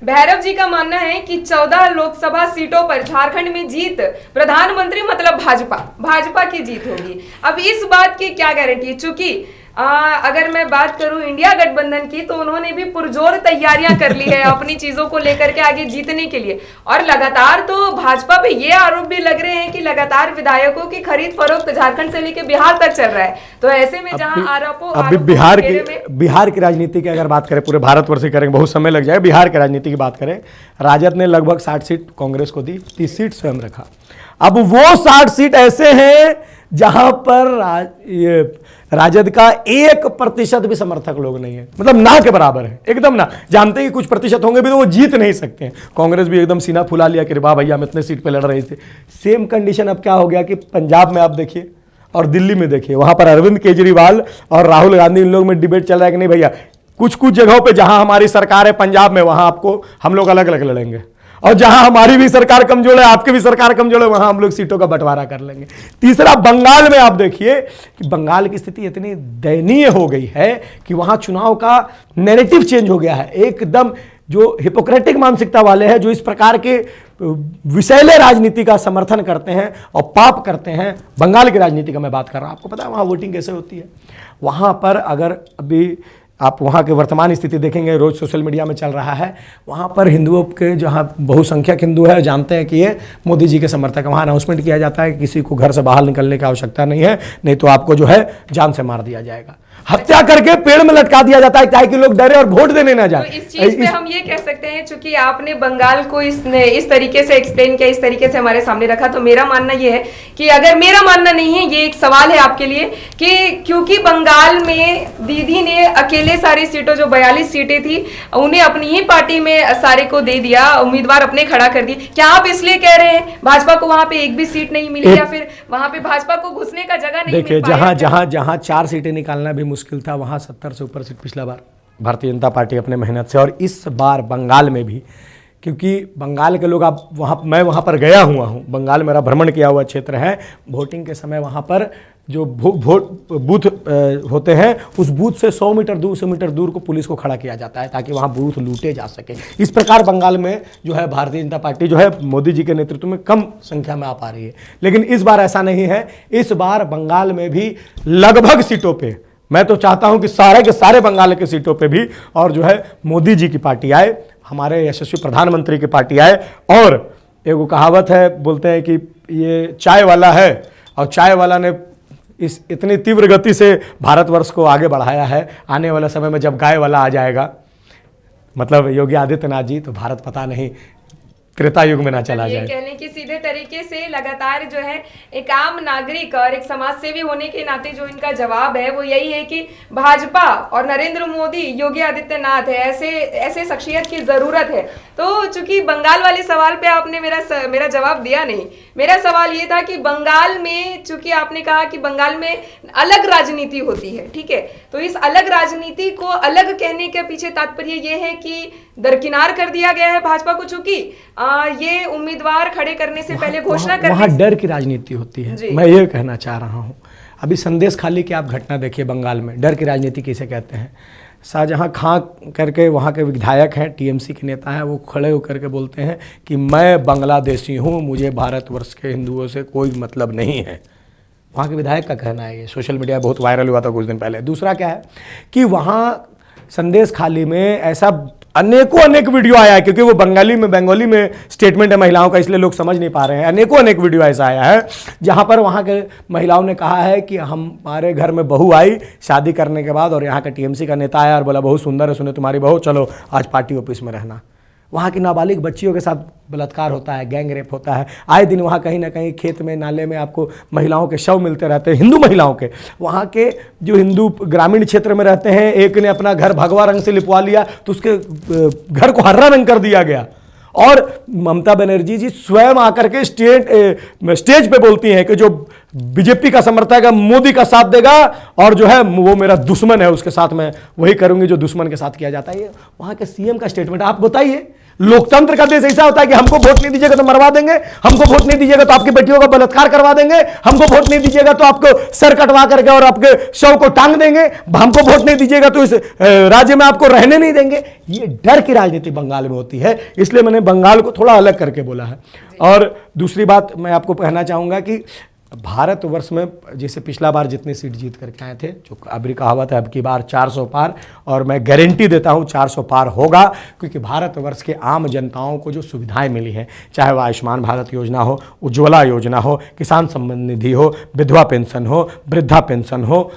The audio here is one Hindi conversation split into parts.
भैरव जी का मानना है कि 14 लोकसभा सीटों पर झारखंड में जीत प्रधानमंत्री मतलब भाजपा की जीत होगी। अब इस बात की क्या गारंटी है? चूंकि अगर मैं बात करूं इंडिया गठबंधन की, तो उन्होंने भी पुरजोर तैयारियां कर ली है अपनी चीजों को लेकर के आगे जीतने के लिए। और लगातार तो भाजपा पे ये आरोप भी लग रहे हैं कि लगातार विधायकों की खरीद फरोख्त झारखंड से लेकर बिहार तक चल रहा है। तो ऐसे में जहां अभी बिहार की राजनीति की अगर बात करें, पूरे भारतवर्ष की करेंगे, बहुत समय लग जाएगा। बिहार की राजनीति की बात करें, राजद ने लगभग 60 सीट कांग्रेस को दी, 30 सीट स्वयं रखा। अब वो 60 सीट ऐसे हैं जहां पर राजद का 1% भी समर्थक लोग नहीं है, मतलब ना के बराबर है, एकदम ना। जानते हैं कि कुछ प्रतिशत होंगे भी तो वो जीत नहीं सकते हैं। कांग्रेस भी एकदम सीना फुला लिया कि वाह भैया हम इतने सीट पे लड़ रहे थे। सेम कंडीशन अब क्या हो गया कि पंजाब में आप देखिए और दिल्ली में देखिए, वहां पर अरविंद केजरीवाल और राहुल गांधी इन लोग में डिबेट चल रहा है कि नहीं भैया, कुछ कुछ जगहों पर जहां हमारी सरकार है पंजाब में, वहां आपको हम लोग अलग अलग लड़ेंगे, और जहां हमारी भी सरकार कमजोर है, आपकी भी सरकार कमजोर है, वहां हम लोग सीटों का बंटवारा कर लेंगे। तीसरा, बंगाल में आप देखिए कि बंगाल की स्थिति इतनी दयनीय हो गई है कि वहां चुनाव का नैरेटिव चेंज हो गया है। एकदम जो हिपोक्रेटिक मानसिकता वाले हैं, जो इस प्रकार के विषैले राजनीति का समर्थन करते हैं और पाप करते हैं, बंगाल की राजनीति का मैं बात कर रहा हूं। आपको पता है वहां वोटिंग कैसे होती है? वहां पर अगर अभी आप वहाँ की वर्तमान स्थिति देखेंगे, रोज सोशल मीडिया में चल रहा है, वहाँ पर हिंदुओं के, जहाँ बहुसंख्यक हिंदू है, जानते हैं कि ये मोदी जी के समर्थक है। वहाँ अनाउंसमेंट किया जाता है कि किसी को घर से बाहर निकलने की आवश्यकता नहीं है, नहीं तो आपको जो है जान से मार दिया जाएगा, हत्या करके पेड़ में लटका दिया जाता है ताकि लोग डरे और वोट देने ना जाए। तो इस चीज पे हम ये कह सकते हैं, चूंकि आपने बंगाल को इस तरीके से एक्सप्लेन किया, इस तरीके से हमारे सामने रखा, तो मेरा मानना ये है कि अगर मेरा मानना नहीं है, ये एक सवाल है आपके लिए कि क्योंकि बंगाल में दीदी ने अकेले सारी सीटों, जो 42 सीटें थी, उन्हें अपनी ही पार्टी में सारे को दे दिया, उम्मीदवार अपने खड़ा कर दिए। क्या आप इसलिए कह रहे हैं भाजपा को वहां पे एक भी सीट नहीं मिली, या फिर वहां पे भाजपा को घुसने का जगह नहीं? देखिए, जहां 4 सीटें निकालना भी मुश्किल था, वहां 70 से ऊपर सीट पिछला बार भारतीय जनता पार्टी अपने मेहनत से, और इस बार बंगाल में भी, क्योंकि बंगाल के लोग, आप मैं वहाँ पर गया हुआ हूँ, बंगाल मेरा भ्रमण किया हुआ क्षेत्र है। वोटिंग के समय वहाँ पर जो बूथ होते हैं, उस बूथ से 100 मीटर, 200 मीटर दूर को पुलिस को खड़ा किया जाता है ताकि वहाँ बूथ लूटे जा सके। इस प्रकार बंगाल में जो है भारतीय जनता पार्टी जो है मोदी जी के नेतृत्व में कम संख्या में आ पा रही है। लेकिन इस बार ऐसा नहीं है। इस बार बंगाल में भी लगभग सीटों पर, मैं तो चाहता हूं कि सारे के सारे बंगाल के सीटों पे भी और जो है मोदी जी की पार्टी आए, हमारे यशस्वी प्रधानमंत्री की पार्टी आए। और एक कहावत है, बोलते हैं कि ये चाय वाला है, और चाय वाला ने इस इतनी तीव्र गति से भारतवर्ष को आगे बढ़ाया है। आने वाले समय में जब गाय वाला आ जाएगा, मतलब योगी आदित्यनाथ जी, तो भारत पता नहीं त्रेता युग में ना चला जाए। कहने की सीधे तरीके से लगातार जो है एक आम नागरिक और एक समाज सेवी होने के नाते जो इनका जवाब है वो यही है कि भाजपा और नरेंद्र मोदी, योगी आदित्यनाथ है, ऐसे शख्सियत की जरूरत है। तो चूंकि बंगाल वाले सवाल पे आपने मेरा जवाब दिया नहीं। मेरा सवाल ये था कि बंगाल में, चूंकि आपने कहा कि बंगाल में अलग राजनीति होती है, ठीक है, तो इस अलग राजनीति को अलग कहने के पीछे तात्पर्य ये है कि दरकिनार कर दिया गया है भाजपा को, चूंकि ये उम्मीदवार खड़े करने से पहले घोषणा कर, वहां डर की राजनीति होती है। मैं ये कहना चाह रहा हूं, अभी संदेश खाली की आप घटना देखिए बंगाल में, डर की राजनीति किसे कहते हैं। शाहजहां खां करके वहाँ के विधायक हैं, टीएमसी के नेता हैं, वो खड़े होकर के बोलते हैं कि मैं बांग्लादेशी हूँ, मुझे भारतवर्ष के हिंदुओं से कोई मतलब नहीं है। वहाँ के विधायक का कहना है, ये सोशल मीडिया बहुत वायरल हुआ था कुछ दिन पहले। दूसरा क्या है कि वहाँ संदेश खाली में ऐसा अनेक वीडियो आया है, क्योंकि वो बंगाली में स्टेटमेंट है महिलाओं का, इसलिए लोग समझ नहीं पा रहे हैं। अनेक वीडियो ऐसा आया है जहां पर वहां के महिलाओं ने कहा है कि हमारे घर में बहू आई शादी करने के बाद, और यहाँ का टीएमसी का नेता आया और बोला बहुत सुंदर है, सुने तुम्हारी बहू, चलो आज पार्टी ऑफिस में रहना। वहाँ की नाबालिग बच्चियों के साथ बलात्कार होता है, गैंग रेप होता है। आए दिन वहाँ कहीं ना कहीं खेत में, नाले में आपको महिलाओं के शव मिलते रहते हैं, हिंदू महिलाओं के। वहाँ के जो हिंदू ग्रामीण क्षेत्र में रहते हैं, एक ने अपना घर भगवा रंग से लिपवा लिया तो उसके घर को हरा रंग कर दिया गया। और ममता बनर्जी जी स्वयं आकर के स्टेज पे बोलती हैं कि जो बीजेपी का समर्थक है मोदी का साथ देगा, और जो है वो मेरा दुश्मन है, उसके साथ मैं वही करूंगी जो दुश्मन के साथ किया जाता है। ये वहां के सीएम का स्टेटमेंट। आप बताइए, लोकतंत्र का देश ऐसा होता है कि हमको वोट नहीं दीजिएगा तो मरवा देंगे, हमको वोट नहीं दीजिएगा तो आपकी बेटियों का बलात्कार करवा देंगे, हमको वोट नहीं दीजिएगा तो आपको सर कटवा करके और आपके शव को टांग देंगे, हमको वोट नहीं दीजिएगा तो इस राज्य में आपको रहने नहीं देंगे। ये डर की राजनीति बंगाल में होती है, इसलिए मैंने बंगाल को थोड़ा अलग करके बोला है। और दूसरी बात मैं आपको कहना चाहूंगा कि भारतवर्ष में जैसे पिछला बार जितनी सीट जीत करके आए थे, जो अबरी कहावत है अब की बार 400 पार, और मैं गारंटी देता हूं 400 पार होगा, क्योंकि भारतवर्ष के आम जनताओं को जो सुविधाएं मिली हैं, चाहे वह आयुष्मान भारत योजना हो, उज्ज्वला योजना हो, किसान सम्मान निधि हो, विधवा पेंशन हो, वृद्धा पेंशन हो,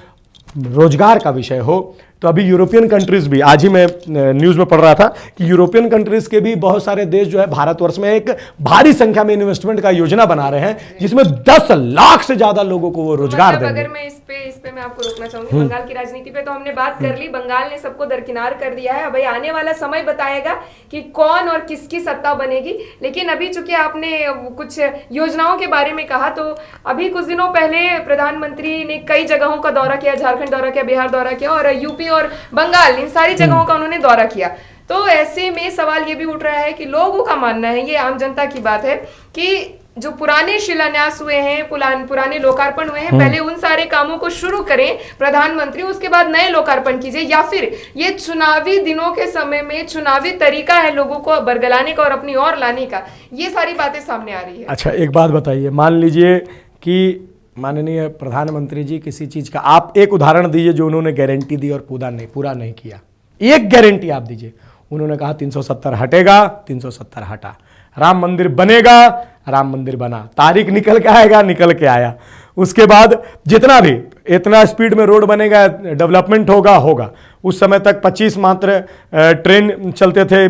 रोजगार का विषय हो, तो अभी यूरोपियन कंट्रीज भी, आज ही मैं न्यूज़ में पढ़ रहा था कि यूरोपियन कंट्रीज के भी बहुत सारे देश जो है भारतवर्ष में एक भारी संख्या में इन्वेस्टमेंट का योजना बना रहे हैं, जिसमें 10 लाख से ज्यादा लोगों को वो रोजगार देंगे। अगर मैं इस पे मैं आपको रोकना चाहूंगी, बंगाल की राजनीति पे तो हमने बात कर ली, बंगाल ने सबको दरकिनार कर दिया है। अब आने वाला समय बताएगा कि कौन और किसकी सत्ता बनेगी। लेकिन अभी चूंकि आपने कुछ योजनाओं के बारे में कहा, तो अभी कुछ दिनों पहले प्रधानमंत्री ने कई जगहों का दौरा किया, झारखंड दौरा किया, बिहार दौरा किया और यूपी और बंगाल, इन सारी जगहों का उन्होंने दौरा किया। तो ऐसे में सवाल ये भी उठ रहा है कि लोगों का मानना है, ये आम जनता की बात है, कि जो पुराने शिलान्यास हुए हैं, पुराने लोकार्पण हुए हैं, पहले उन सारे कामों को शुरू करें प्रधानमंत्री, उसके बाद नए लोकार्पण कीजिए, या फिर ये चुनावी दिनों के समय में चुनावी तरीका है लोगों को बरगलाने का और अपनी ओर लाने का, ये सारी बातें सामने आ रही है। अच्छा, एक बात बताइए, मान लीजिए कि माननीय प्रधानमंत्री जी किसी चीज का, आप एक उदाहरण दीजिए जो उन्होंने गारंटी दी और पूरा नहीं किया। एक गारंटी आप दीजिए। उन्होंने कहा 370 हटेगा, 370 हटा। राम मंदिर बनेगा, राम मंदिर बना। तारीख निकल के आएगा, निकल के आया। उसके बाद जितना भी इतना स्पीड में रोड बनेगा, डेवलपमेंट होगा। उस समय तक 25 मात्र ट्रेन चलते थे,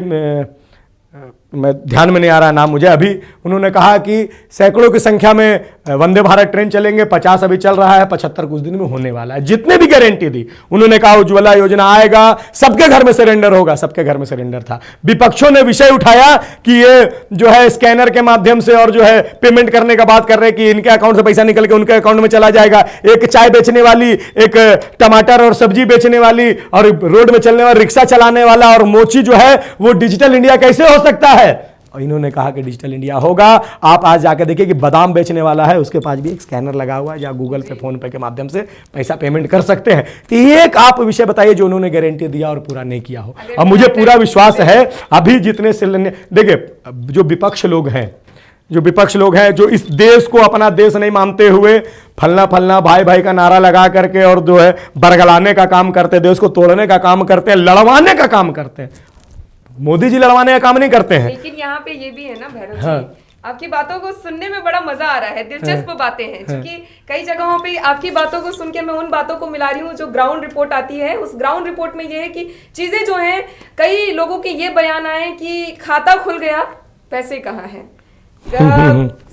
मैं ध्यान में नहीं आ रहा नाम मुझे अभी। उन्होंने कहा कि सैकड़ों की संख्या में वंदे भारत ट्रेन चलेंगे, 50 अभी चल रहा है, 75 कुछ दिन में होने वाला है। जितने भी गारंटी दी, उन्होंने कहा उज्ज्वला योजना आएगा, सबके घर में सिलेंडर होगा, सबके घर में सिलेंडर था। विपक्षों ने विषय उठाया कि ये जो है स्कैनर के माध्यम से और जो है पेमेंट करने का बात कर रहे हैं कि इनके अकाउंट से पैसा निकल के उनके अकाउंट में चला जाएगा। एक चाय बेचने वाली, एक टमाटर और सब्जी बेचने वाली और रोड में चलने वाला, रिक्शा चलाने वाला और मोची जो है वो डिजिटल इंडिया कैसे हो सकता है? और इन्होंने कहा कि डिजिटल इंडिया होगा। आप आज जाकर देखिए कि बादाम बेचने वाला है, उसके पास भी एक स्कैनर लगा हुआ है, या गूगल पे, फोन पे के माध्यम से पैसा पेमेंट कर सकते हैं। तो एक आप विषय बताइए जो उन्होंने गारंटी दिया और पूरा नहीं किया हो। और मुझे पूरा विश्वास है अभी जितने देखिए, जो विपक्ष लोग हैं, जो इस देश को अपना देश नहीं मानते हुए फलना भाई का नारा लगा करके और जो है बरगलाने का काम करते, देश को तोड़ने का काम करते हैं, लड़वाने का काम करते हैं। मोदी जी लड़वाने का काम नहीं करते हैं। लेकिन यहाँ पे ये भी है ना भैरव जी, आपकी बातों को सुनने में बड़ा मजा आ रहा है, दिलचस्प बातें हैं, क्योंकि कई जगहों पे आपकी बातों को सुन के मैं उन बातों को मिला रही हूँ जो ग्राउंड रिपोर्ट आती है। उस ग्राउंड रिपोर्ट में ये है कि चीजें जो हैं, कई लोगों के ये बयान आए कि खाता खुल गया, पैसे कहाँ हैं,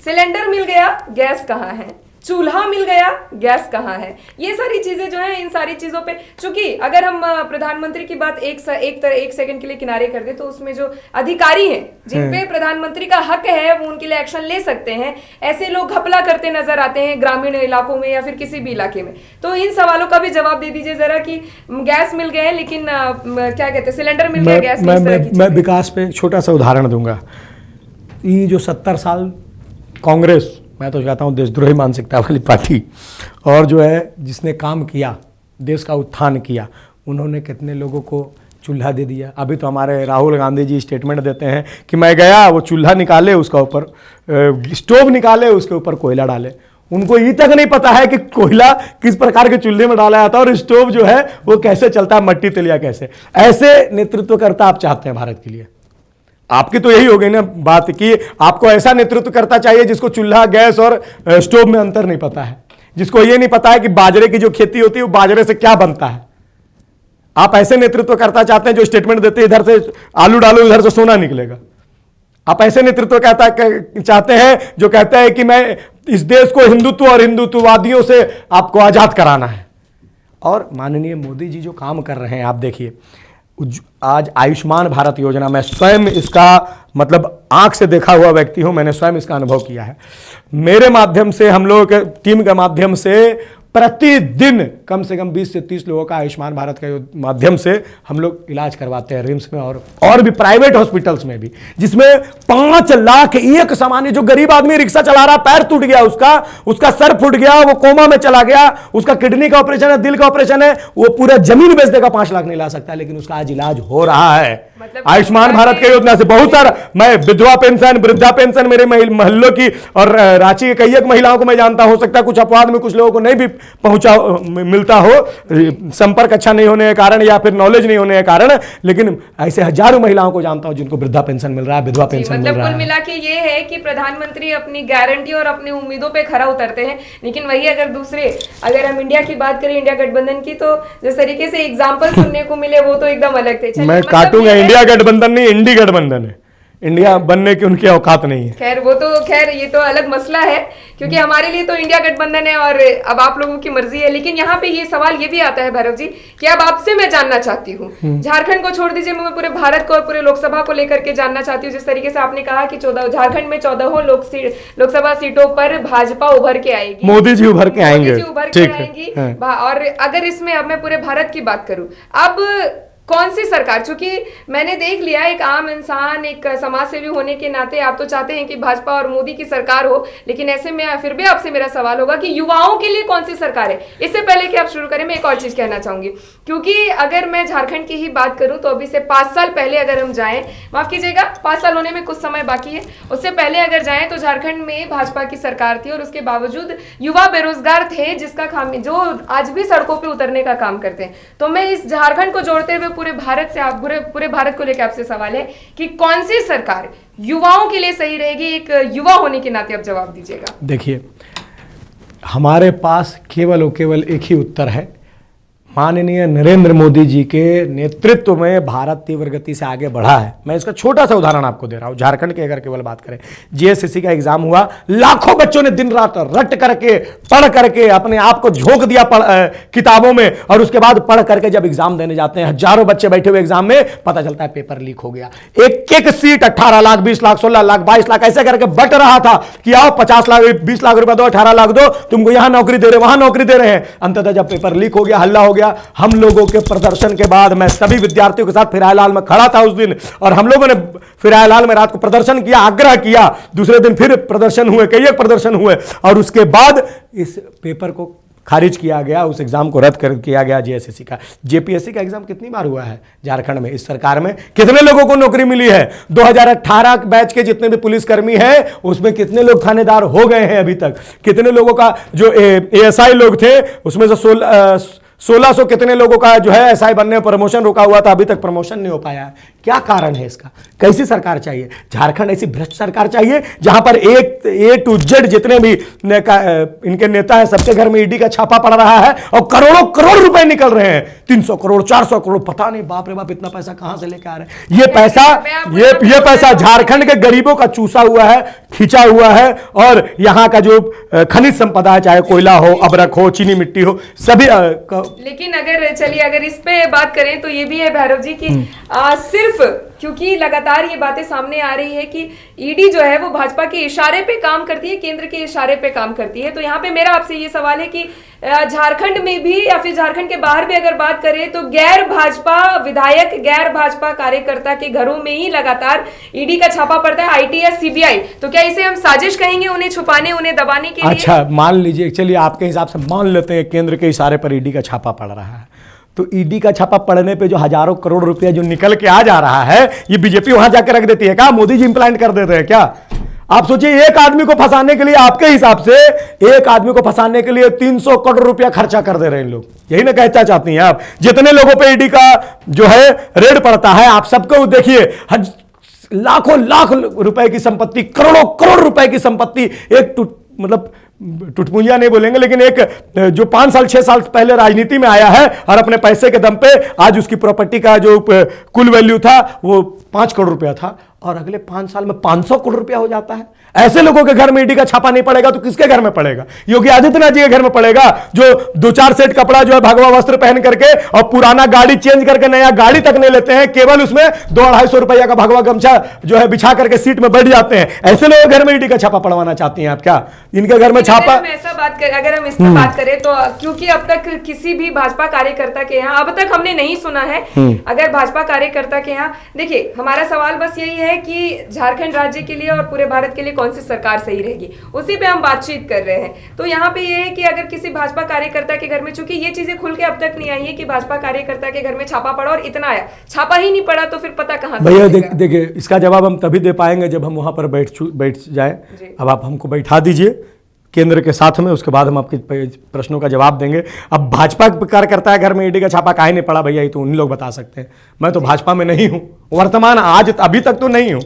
सिलेंडर मिल गया, गैस कहाँ है, चूल्हा मिल गया, गैस कहाँ है। ये सारी चीजें जो है, इन सारी चीजों पे, चूंकि अगर हम प्रधानमंत्री की बात एक सेकंड के लिए किनारे कर दे, तो उसमें जो अधिकारी हैं जिन पे प्रधानमंत्री का हक है, वो उनके लिए एक्शन ले सकते हैं। ऐसे लोग घपला करते नजर आते हैं ग्रामीण इलाकों में या फिर किसी भी इलाके में। तो इन सवालों का भी जवाब दे दीजिए जरा कि गैस मिल गए लेकिन क्या कहते हैं, सिलेंडर मिल गया, गैस मैं विकास पे छोटा सा उदाहरण दूंगा। ये जो 70 साल कांग्रेस, मैं तो कहता हूँ देशद्रोही मानसिकता वाली पार्टी, और जो है जिसने काम किया, देश का उत्थान किया, उन्होंने कितने लोगों को चूल्हा दे दिया। अभी तो हमारे राहुल गांधी जी स्टेटमेंट देते हैं कि मैं गया, वो चूल्हा निकाले, उसका ऊपर स्टोव निकाले, उसके ऊपर कोयला डाले। उनको ये तक नहीं पता है कि कोयला किस प्रकार के चूल्हे में डाला जाता है और स्टोव जो है वो कैसे चलता है, मट्टी तेलिया कैसे। ऐसे नेतृत्वकर्ता आप चाहते हैं भारत के लिए? आपकी तो यही हो गई ना बात कि आपको ऐसा नेतृत्व करता चाहिए जिसको चूल्हा, गैस और स्टोव में अंतर नहीं पता है, जिसको ये नहीं पता है कि बाजरे की जो खेती होती है वो बाजरे से क्या बनता है। आप ऐसे नेतृत्व करता चाहते हैं जो स्टेटमेंट देते हैं इधर से आलू डालो, इधर से सोना निकलेगा। आप ऐसे नेतृत्व चाहते हैं जो कहते हैं कि मैं इस देश को हिंदुत्व और हिंदुत्ववादियों से आपको आजाद कराना है। और माननीय मोदी जी जो काम कर रहे हैं, आप देखिए आज आयुष्मान भारत योजना, मैं स्वयं इसका मतलब आंख से देखा हुआ व्यक्ति हूं, मैंने स्वयं इसका अनुभव किया है। मेरे माध्यम से, हम लोगों के टीम के माध्यम से प्रतिदिन कम से कम 20 से 30 लोगों का आयुष्मान भारत के माध्यम से हम लोग इलाज करवाते हैं रिम्स में और भी प्राइवेट हॉस्पिटल्स में भी, जिसमें 5 लाख एक सामान्य जो गरीब आदमी रिक्शा चला रहा, पैर टूट गया, उसका सर फूट गया, वो कोमा में चला गया, उसका किडनी का ऑपरेशन है, दिल का ऑपरेशन है, वो पूरा जमीन बेच देगा, 5 लाख नहीं ला सकता, लेकिन उसका आज इलाज हो रहा है आयुष्मान भारत के योजना से। बहुत सारा, मैं विधवा पेंशन, वृद्धा पेंशन मेरे मोहल्लों की और रांची के कई एक महिलाओं को मैं जानता, हो सकता है कुछ अपवाद में कुछ लोगों को नहीं भी पहुंचा मिलता हो, संपर्क अच्छा नहीं होने के कारण या फिर नॉलेज नहीं होने के कारण, लेकिन ऐसे हजारों महिलाओं को जानता हूं जिनको वृद्धा पेंशन मिल रहा है, विधवा पेंशन मिल रहा है। कुल मिला के ये है कि प्रधानमंत्री अपनी गारंटी और अपनी उम्मीदों पे खरा उतरते हैं, लेकिन वही अगर हम इंडिया की बात करें, इंडिया गठबंधन की, तो जिस तरीके से एग्जाम्पल सुनने को मिले वो तो एकदम अलग थे। मैं काटूंगा, इंडिया गठबंधन नहीं, इंडी गठबंधन है, इंडिया बनने की उनकी औकात नहीं है। खैर ये तो अलग मसला है, क्योंकि हमारे लिए तो इंडिया गठबंधन है और अब आप लोगों की मर्जी है। लेकिन यहाँ पे ये सवाल ये भी आता है भैरव जी कि अब आपसे मैं जानना चाहती हूँ, झारखंड को छोड़ दीजिए, मैं पूरे भारत को और पूरे लोकसभा को लेकर के जानना चाहती हूँ। जिस तरीके से आपने कहा कि झारखंड में 14 लोकसभा सीटों पर भाजपा उभर के आएगी, मोदी जी उभर के आएंगे, और अगर इसमें अब मैं पूरे भारत की बात करूँ, अब कौन सी सरकार, चूंकि मैंने देख लिया एक आम इंसान, एक समाज सेवी होने के नाते आप तो चाहते हैं कि भाजपा और मोदी की सरकार हो, लेकिन ऐसे में फिर भी आपसे मेरा सवाल होगा कि युवाओं के लिए कौन सी सरकार है। इससे पहले कि आप शुरू करें, मैं एक और चीज कहना चाहूंगी, क्योंकि अगर मैं झारखंड की ही बात करूं तो अभी से 5 साल पहले अगर हम जाएं, माफ कीजिएगा 5 साल होने में कुछ समय बाकी है, उससे पहले अगर जाएं तो झारखंड में भाजपा की सरकार थी और उसके बावजूद युवा बेरोजगार थे, जिसका खामी जो आज भी सड़कों पर उतरने का काम करते हैं। तो मैं इस झारखंड को जोड़ते हुए पूरे भारत से पूरे भारत को लेकर आपसे सवाल है कि कौन सी सरकार युवाओं के लिए सही रहेगी। एक युवा होने के नाते आप जवाब दीजिएगा। देखिए, हमारे पास केवल और केवल एक ही उत्तर है, माननीय नरेंद्र मोदी जी के नेतृत्व में भारत तीव्र गति से आगे बढ़ा है। मैं इसका छोटा सा उदाहरण आपको दे रहा हूं। झारखंड की अगर केवल बात करें, जीएसएससी का एग्जाम हुआ, लाखों बच्चों ने दिन रात रट करके पढ़ करके अपने आप को झोंक दिया किताबों में, और उसके बाद पढ़ करके जब एग्जाम देने जाते हैं, हजारों बच्चे बैठे हुए एग्जाम में, पता चलता है पेपर लीक हो गया। एक एक सीट 18 लाख, 20 लाख, 16 लाख, 22 लाख ऐसे करके बट रहा था कि आओ 50 लाख 20 लाख रुपए दो, 18 लाख दो, तुमको यहां नौकरी दे रहे, वहां नौकरी दे रहे हैं। अंततः जब पेपर लीक हो गया, हल्ला हो गया। हम लोगों के प्रदर्शन के बाद, मैं सभी विद्यार्थियों के साथ फिरायलाल में खड़ा था उस दिन, और हम लोगों ने फिरायलाल में रात को प्रदर्शन किया, आग्रह किया। दूसरे दिन फिर प्रदर्शन हुए, कई एक प्रदर्शन हुए, और उसके बाद इस पेपर को खारिज किया गया, उस एग्जाम को रद्द कर किया गया। जीएसएससी का, जेपीएससी का एग्जाम कितनी बार हुआ है झारखंड में? इस सरकार में कितने लोगों को नौकरी मिली है? 2018 बैच के जितने भी पुलिसकर्मी हैं, उसमें कितने लोग थानेदार हो गए हैं अभी तक? कितने लोगों का जो एएसआई लोग थे, उसमें से 1600 कितने लोगों का जो है एसआई बनने में प्रमोशन रुका हुआ था, अभी तक प्रमोशन नहीं हो पाया है। क्या कारण है इसका? कैसी सरकार चाहिए? झारखंड ऐसी भ्रष्ट सरकार चाहिए जहां पर ए टू जेड जितने भी इनके नेता हैं, सबके घर में ईडी का छापा पड़ रहा है और करोड़ों करोड़ रुपए निकल रहे हैं, 300 करोड़ 400 करोड़, पता नहीं बाप रे बाप इतना पैसा कहां से लेके आ रहे हैं। ये पैसा झारखंड के गरीबों का चूसा हुआ है, खींचा हुआ है, और यहां का जो खनिज संपदा है, चाहे कोयला हो, अबरक हो, चीनी मिट्टी हो, सभी लेकिन अगर इस पे बात करें तो ये भी है भैरव जी की सिर्फ क्योंकि लगातार ये बातें सामने आ रही है कि ईडी जो है वो भाजपा के इशारे पे काम करती है, केंद्र के इशारे पे काम करती है। तो यहाँ पे मेरा आपसे ये सवाल है कि झारखंड में भी या फिर झारखंड के बाहर भी अगर बात करें तो गैर भाजपा विधायक, गैर भाजपा कार्यकर्ता के घरों में ही लगातार ईडी का छापा पड़ता है, आईटीएस, सीबीआई। तो क्या इसे हम साजिश कहेंगे, उन्हें छुपाने, उन्हें दबाने के लिए? अच्छा, मान लीजिए, चलिए आपके हिसाब से मान लेते हैं केंद्र के इशारे पर ईडी का छापा पड़ रहा है, तो ईडी का छापा पड़ने पे जो हजारों करोड़ रुपया जो निकल के आ जा रहा है, ये बीजेपी वहां जाकर रख देती है क्या? मोदी जी इंप्लांट कर देते हैं क्या? आप सोचिए, एक आदमी को फंसाने के लिए, आपके हिसाब से एक आदमी को फंसाने के लिए 300 करोड़ रुपया खर्चा कर दे रहे हैं लोग। यही ना कहना चाहती हैं आप? जितने लोगों पे ईडी का जो है रेड पड़ता है, आप सबको देखिए, लाखों लाख रुपए की संपत्ति, करोड़ों करोड़ रुपए की संपत्ति, एक मतलब टुटपुंजिया नहीं बोलेंगे, लेकिन एक जो 5 साल 6 साल पहले राजनीति में आया है और अपने पैसे के दम पे आज उसकी प्रॉपर्टी का जो कुल वैल्यू था वो 5 करोड़ रुपया था और अगले 5 साल में 500 करोड़ रुपया हो जाता है। ऐसे लोगों के घर में ईडी का छापा नहीं पड़ेगा तो किसके घर में पड़ेगा? योगी आदित्यनाथ जी के घर में पड़ेगा, जो 2-4 सेट कपड़ा जो है भगवा वस्त्र पहन करके और पुराना गाड़ी चेंज करके नया गाड़ी तक नहीं लेते हैं, केवल उसमें 200-250 रुपया का भगवा गमछा जो है बिछा करके सीट में बैठ जाते हैं। ऐसे लोगों के घर में ईडी का छापा पड़वाना चाहती हैं आप क्या? इनके घर में छापा, अगर हम इस पर बात करें तो क्योंकि अब तक किसी भी भाजपा कार्यकर्ता के यहाँ अब तक हमने नहीं सुना है, अगर भाजपा कार्यकर्ता के यहाँ, देखिए हमारा सवाल बस यही है कि झारखंड राज्य के लिए और पूरे भारत के लिए कौन सी सरकार सही रहेगी, उसी पे हम बातचीत कर रहे हैं। तो यहाँ पे ये है कि अगर किसी भाजपा कार्यकर्ता के घर में, चूंकि ये चीजें खुल के अब तक नहीं आई है कि भाजपा कार्यकर्ता के घर में छापा पड़ा और इतना आया, छापा ही नहीं पड़ा तो फिर पता कहाँ से भैया देखिए इसका जवाब हम तभी दे पाएंगे जब हम वहां पर बैठ जाए। अब आप हमको बैठा दीजिए केंद्र के साथ में, उसके बाद हम आपके प्रश्नों का जवाब देंगे। अब भाजपा कार्यकर्ता है घर में ईडी का छापा काहे नहीं पड़ा भैया, ये तो उन लोग बता सकते हैं। मैं तो भाजपा में नहीं हूं, वर्तमान आज अभी तक तो नहीं हूं,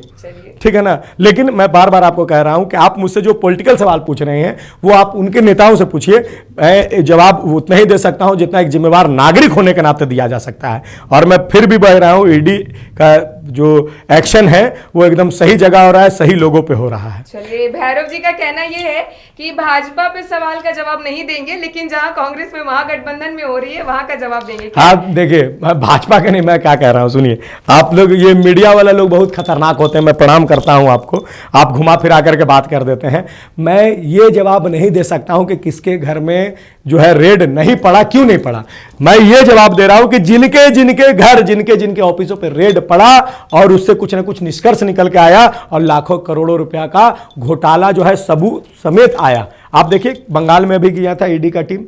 ठीक है ना। लेकिन मैं बार बार आपको कह रहा हूं कि आप मुझसे जो पॉलिटिकल सवाल पूछ रहे हैं वो आप उनके नेताओं से पूछिए। मैं जवाब उतना ही दे सकता हूं जितना एक जिम्मेवार नागरिक होने के नाते दिया जा सकता है। और मैं फिर भी बह रहा हूं, ईडी का जो एक्शन है वो एकदम सही जगह हो रहा है, सही लोगों पे हो रहा है। चलिए, भैरव जी का कहना यह है कि भाजपा पे सवाल का जवाब नहीं देंगे, लेकिन जहां कांग्रेस में महागठबंधन में हो रही है वहां का जवाब देंगे। आप देखिए, भाजपा के नहीं, मैं क्या कह रहा हूं सुनिए। आप लोग ये मीडिया वाले लोग बहुत खतरनाक होते हैं, मैं प्रणाम करता हूं आपको, आप घुमा फिरा करके बात कर देते हैं। मैं ये जवाब नहीं दे सकता हूं कि किसके घर में जो है रेड नहीं पड़ा, क्यों नहीं पड़ा। मैं ये जवाब दे रहा हूं कि जिनके जिनके घर, जिनके जिनके ऑफिसों पे रेड पड़ा और उससे कुछ ना कुछ निष्कर्ष निकल के आया और लाखों करोड़ों रुपया का घोटाला जो है सबूत समेत आया। आप देखिए बंगाल में भी गया था ईडी का टीम,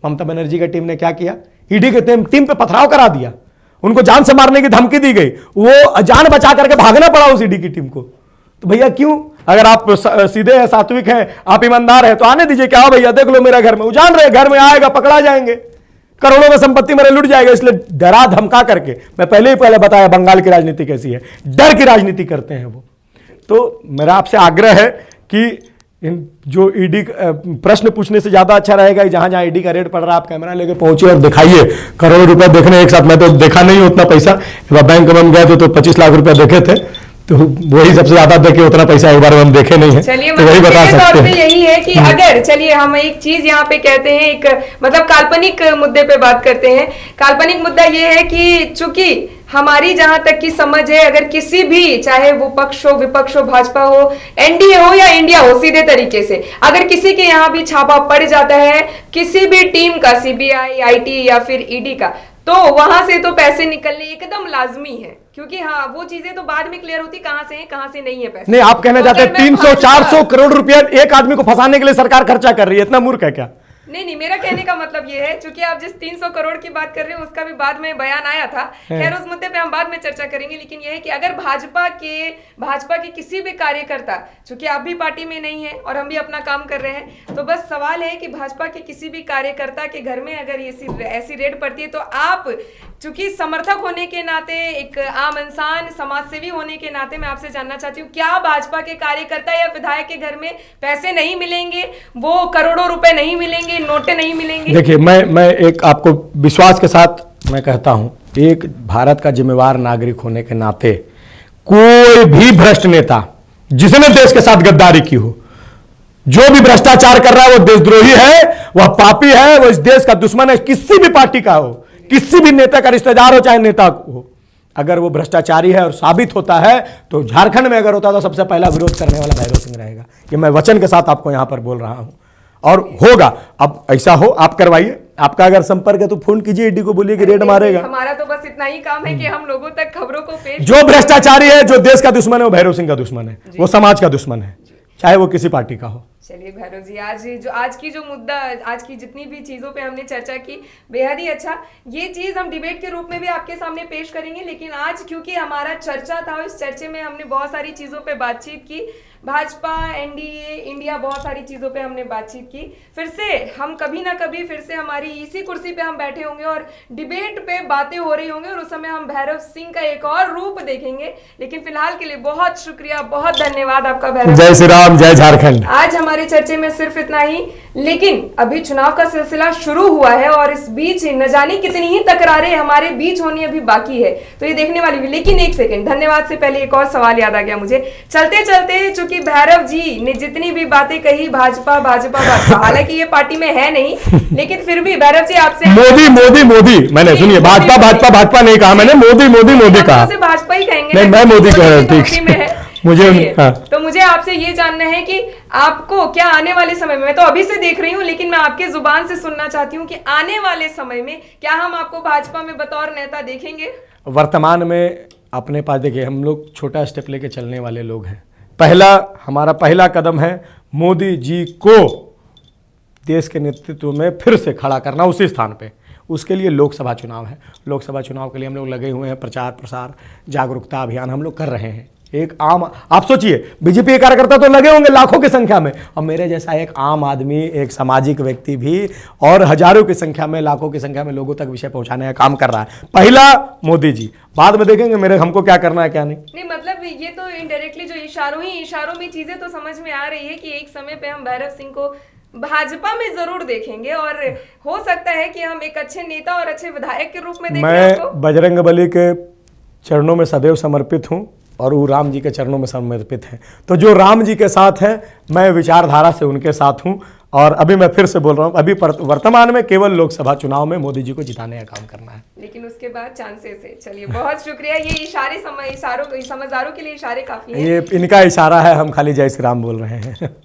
ममता बनर्जी का टीम ने क्या किया, ईडी के टीम पे पथराव करा दिया, उनको जान से मारने की धमकी दी गई, वो जान बचा करके भागना पड़ा उस ईडी की टीम को। तो भैया क्यों? अगर आप सीधे हैं, सात्विक हैं, आप ईमानदार हैं तो आने दीजिए। क्या हो भैया, देख लो मेरा घर में, वो जान रहे घर में आएगा पकड़ा जाएंगे, करोड़ों में संपत्ति मेरे लुट जाएगा, इसलिए डरा धमका करके, मैं पहले बताया बंगाल की राजनीति कैसी है, डर की राजनीति करते हैं वो। तो मेरा आपसे आग्रह है कि इन जो ईडी प्रश्न पूछने से ज्यादा अच्छा रहेगा जहां जहां ईडी का रेट पड़ रहा है आप कैमरा लेके पहुंचे और दिखाइए। करोड़ों रुपए देखने एक साथ, मैं तो देखा नहीं उतना पैसा, बैंक में गए तो 25 लाख रुपए देखे थे, तो वही सबसे ज्यादा देखे, उतना पैसा एक बार हम देखे नहीं है, तो वही बता सकते हैं। यही है कि अगर चलिए हम एक चीज यहाँ पे कहते हैं, एक मतलब काल्पनिक मुद्दे पे बात करते हैं। काल्पनिक मुद्दा ये है कि चूंकि हमारी जहां तक की समझ है, अगर किसी भी, चाहे वो पक्ष हो, विपक्ष हो, भाजपा हो, एनडीए हो या इंडिया हो, सीधे तरीके से अगर किसी के यहाँ भी छापा पड़ जाता है किसी भी टीम का, सीबीआई, आईटी या फिर ईडी का, तो वहां से तो पैसे निकलने एकदम लाजमी है, क्योंकि हाँ वो चीजें तो बाद में क्लियर होती कहां से है कहां से नहीं है पैसे। नहीं, आप कहना चाहते हैं 300-400 करोड़ रुपया एक आदमी को फंसाने के लिए सरकार खर्चा कर रही है, इतना मूर्ख है क्या? नहीं, मेरा कहने का मतलब ये है, चूंकि आप जिस 300 करोड़ की बात कर रहे हो उसका भी बाद में बयान आया था, खैर उस मुद्दे पे हम बाद में चर्चा करेंगे। लेकिन ये है कि अगर भाजपा के किसी भी कार्यकर्ता, चूंकि आप भी पार्टी में नहीं है और हम भी अपना काम कर रहे हैं, तो बस सवाल है कि भाजपा के किसी भी कार्यकर्ता के घर में अगर ऐसी रेड पड़ती है तो आप, चूंकि समर्थक होने के नाते, एक आम इंसान, समाजसेवी होने के नाते मैं आपसे जानना चाहती हूँ, क्या भाजपा के कार्यकर्ता या विधायक के घर में पैसे नहीं मिलेंगे, वो करोड़ों रुपए नहीं मिलेंगे, नोटें नहीं मिलेंगे? देखिए, मैं एक आपको विश्वास के साथ मैं कहता हूं, एक भारत का जिम्मेवार नागरिक होने के नाते कोई भी भ्रष्ट नेता जिसने देश के साथ गद्दारी की हो, जो भी भ्रष्टाचार कर रहा है वो देशद्रोही है, वह पापी है, वो इस देश का दुश्मन है, किसी भी पार्टी का हो, किसी भी नेता का रिश्तेदार हो चाहे नेता हो। अगर वो भ्रष्टाचारी है और साबित होता है तो झारखंड में अगर होता तो सबसे पहला विरोध करने वाला भैरव सिंह रहेगा। ये मैं वचन के साथ आपको यहां पर बोल रहा हूं और होगा। अब ऐसा हो आप करवाइए, आपका अगर संपर्क है तो फोन कीजिए, ईडी को बोलिए कि रेड मारेगा। हमारा तो बस इतना ही काम है कि हम लोगों तक खबरों को पेश, जो भ्रष्टाचारी है, जो देश का दुश्मन है, वो भैरव सिंह का दुश्मन है, वो समाज का दुश्मन है, चाहे वो किसी पार्टी का हो। चलिए भैरव जी, आज की जो मुद्दा, आज की जितनी भी चीजों पे हमने चर्चा की, बेहद ही अच्छा। ये चीज हम डिबेट के रूप में भी आपके सामने पेश करेंगे, लेकिन आज क्योंकि हमारा चर्चा था, इस चर्चे में हमने बहुत सारी चीजों पे बातचीत की, भाजपा, एनडीए, इंडिया, बहुत सारी चीजों पे हमने बातचीत की। फिर से हम कभी ना कभी फिर से हमारी इसी कुर्सी पे हम बैठे होंगे और डिबेट पे बातें हो रही होंगी और उस समय हम भैरव सिंह का एक और रूप देखेंगे। लेकिन फिलहाल के लिए बहुत शुक्रिया, बहुत धन्यवाद आपका भैरव। जय श्री राम, जय झारखंड। आज हमारे हमारे चर्चे में सिर्फ इतना ही। लेकिन अभी चुनाव का सिलसिला शुरू हुआ है और इस बीच न जाने कितनी ही तकरारें हमारे बीच होनी अभी बाकी है, तो ये देखने वाली भी। लेकिन एक सेकंड, धन्यवाद से पहले एक और सवाल याद आ गया मुझे। चलते चलते चूंकि भैरव जी ने जितनी भी बातें कही भाजपा भाजपा भाजपा, हालांकि ये पार्टी में है नहीं, लेकिन फिर भी भैरव जी आपसे मोदी मोदी मोदी, मैंने सुनिए भाजपा भाजपा भाजपा नहीं कहा मैंने, मोदी मोदी मोदी कहा। भाजपा ही कहेंगे। नहीं, मैं मोदी कह रहा हूं, ठीक है। मुझे हाँ। तो मुझे आपसे ये जानना है कि आपको क्या आने वाले समय में, मैं तो अभी से देख रही हूँ, लेकिन मैं आपके जुबान से सुनना चाहती हूँ कि आने वाले समय में क्या हम आपको भाजपा में बतौर नेता देखेंगे? वर्तमान में अपने पास देखिए, हम लोग छोटा स्टेप लेके चलने वाले लोग हैं। हमारा पहला कदम है मोदी जी को देश के नेतृत्व में फिर से खड़ा करना उसी स्थान पे। उसके लिए लोकसभा चुनाव है। लोकसभा चुनाव के लिए हम लोग लगे हुए हैं, प्रचार प्रसार जागरूकता अभियान हम लोग कर रहे हैं। एक आम, आप सोचिए बीजेपी के कार्यकर्ता तो लगे होंगे लाखों की संख्या में, और मेरे जैसा एक आम आदमी, एक सामाजिक व्यक्ति भी और हजारों की संख्या में, लाखों की संख्या में लोगों तक विषय पहुंचाने का काम कर रहा है। पहला मोदी जी, बाद में देखेंगे हमको क्या करना है क्या नहीं। मतलब ये तो इनडायरेक्टली जो इशारों में चीजें तो समझ में आ रही है कि एक समय पे हम भैरव सिंह को भाजपा में जरूर देखेंगे और हो सकता है कि हम एक अच्छे नेता और अच्छे विधायक के रूप में देखें। मैं बजरंगबली के चरणों में सदैव समर्पित हूं और वो राम जी के चरणों में समर्पित हैं। तो जो राम जी के साथ है, मैं विचारधारा से उनके साथ हूं। और अभी मैं फिर से बोल रहा हूं, अभी वर्तमान में केवल लोकसभा चुनाव में मोदी जी को जिताने का काम करना है, लेकिन उसके बाद चांसेस है। चलिए, बहुत शुक्रिया। ये समझदारों के लिए इशारे काफी हैं। ये इनका इशारा है, हम खाली जय श्री राम बोल रहे हैं।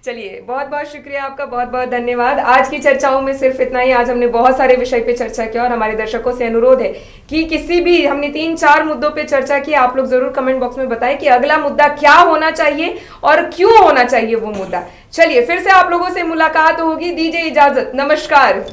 चलिए, बहुत बहुत शुक्रिया आपका, बहुत बहुत धन्यवाद। आज की चर्चाओं में सिर्फ इतना ही। आज हमने बहुत सारे विषय पे चर्चा किया और हमारे दर्शकों से अनुरोध है कि किसी भी, हमने 3-4 मुद्दों पे चर्चा की, आप लोग जरूर कमेंट बॉक्स में बताएं कि अगला मुद्दा क्या होना चाहिए और क्यों होना चाहिए वो मुद्दा। चलिए, फिर से आप लोगों से मुलाकात होगी। दीजिए इजाजत, नमस्कार।